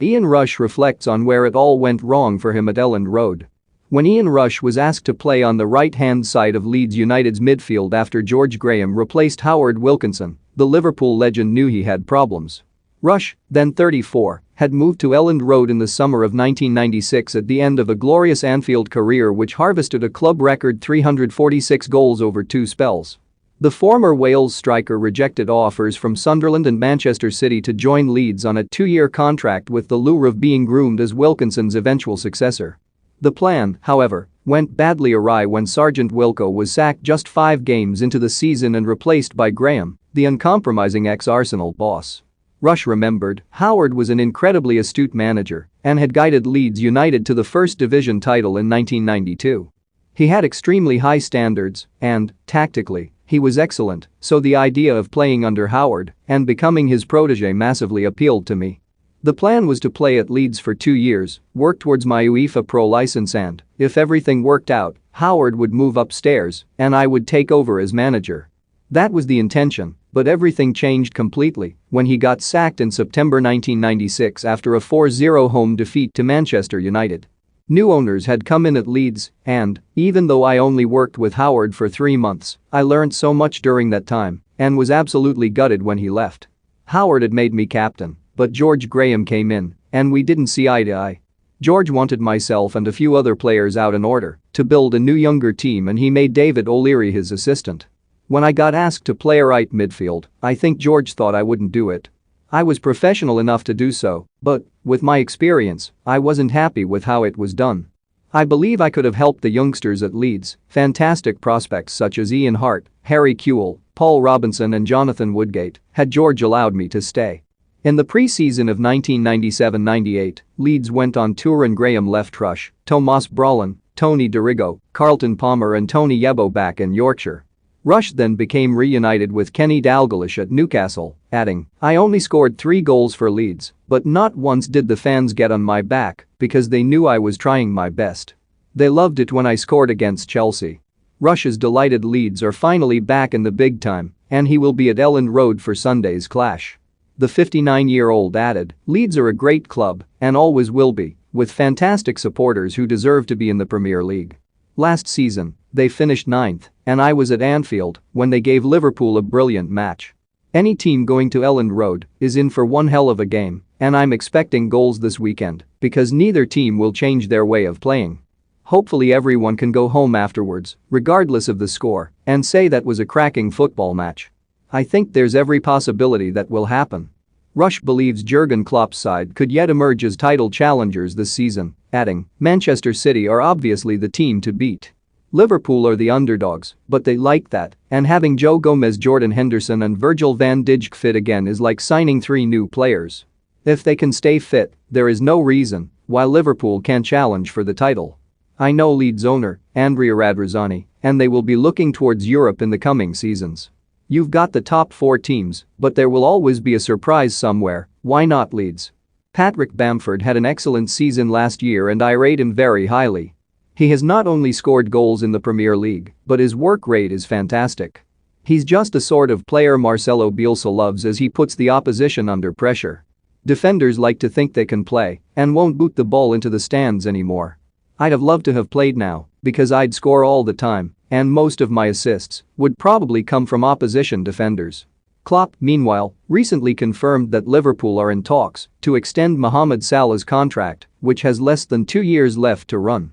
Ian Rush reflects on where it all went wrong for him at Elland Road. When Ian Rush was asked to play on the right-hand side of Leeds United's midfield after George Graham replaced Howard Wilkinson, the Liverpool legend knew he had problems. Rush, then 34, had moved to Elland Road in the summer of 1996 at the end of a glorious Anfield career which harvested a club record 346 goals over 2 spells. The former Wales striker rejected offers from Sunderland and Manchester City to join Leeds on a 2-year contract with the lure of being groomed as Wilkinson's eventual successor. The plan, however, went badly awry when Sergeant Wilco was sacked just 5 games into the season and replaced by Graham, the uncompromising ex-Arsenal boss. Rush remembered, Howard was an incredibly astute manager and had guided Leeds United to the First Division title in 1992. He had extremely high standards and, tactically, he was excellent, so the idea of playing under Howard and becoming his protégé massively appealed to me. The plan was to play at Leeds for 2 years, work towards my UEFA Pro license and, if everything worked out, Howard would move upstairs and I would take over as manager. That was the intention, but everything changed completely when he got sacked in September 1996 after a 4-0 home defeat to Manchester United. New owners had come in at Leeds and, even though I only worked with Howard for 3 months, I learned so much during that time and was absolutely gutted when he left. Howard had made me captain, but George Graham came in and we didn't see eye to eye. George wanted myself and a few other players out in order to build a new younger team and he made David O'Leary his assistant. When I got asked to play right midfield, I think George thought I wouldn't do it. I was professional enough to do so, but, with my experience, I wasn't happy with how it was done. I believe I could have helped the youngsters at Leeds, fantastic prospects such as Ian Hart, Harry Kewell, Paul Robinson and Jonathan Woodgate, had George allowed me to stay. In the pre-season of 1997-98, Leeds went on tour and Graham left Rush, Tomas Brolin, Tony Dorigo, Carlton Palmer and Tony Yeboah back in Yorkshire. Rush then became reunited with Kenny Dalglish at Newcastle, adding, "I only scored 3 goals for Leeds, but not once did the fans get on my back because they knew I was trying my best. They loved it when I scored against Chelsea." Rush is delighted Leeds are finally back in the big time and he will be at Elland Road for Sunday's clash. The 59-year-old added, "Leeds are a great club and always will be, with fantastic supporters who deserve to be in the Premier League. Last season, they finished 9th and I was at Anfield when they gave Liverpool a brilliant match. Any team going to Elland Road is in for one hell of a game and I'm expecting goals this weekend because neither team will change their way of playing. Hopefully everyone can go home afterwards, regardless of the score, and say that was a cracking football match. I think there's every possibility that will happen." Rush believes Jurgen Klopp's side could yet emerge as title challengers this season, adding, "Manchester City are obviously the team to beat. Liverpool are the underdogs, but they like that, and having Joe Gomez, Jordan Henderson and Virgil van Dijk fit again is like signing 3 new players. If they can stay fit, there is no reason why Liverpool can't challenge for the title. I know Leeds owner, Andrea Radrizzani, and they will be looking towards Europe in the coming seasons. You've got the top 4 teams, but there will always be a surprise somewhere, why not Leeds?" Patrick Bamford had an excellent season last year and I rate him very highly. He has not only scored goals in the Premier League, but his work rate is fantastic. He's just the sort of player Marcelo Bielsa loves as he puts the opposition under pressure. Defenders like to think they can play and won't boot the ball into the stands anymore. I'd have loved to have played now because I'd score all the time and most of my assists would probably come from opposition defenders. Klopp, meanwhile, recently confirmed that Liverpool are in talks to extend Mohamed Salah's contract, which has less than 2 years left to run.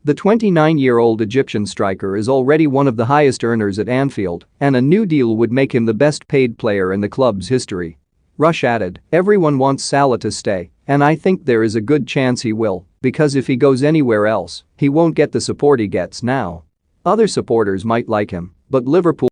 The 29-year-old Egyptian striker is already one of the highest earners at Anfield and a new deal would make him the best paid player in the club's history. Rush added, "Everyone wants Salah to stay and I think there is a good chance he will because if he goes anywhere else, he won't get the support he gets now. Other supporters might like him, but Liverpool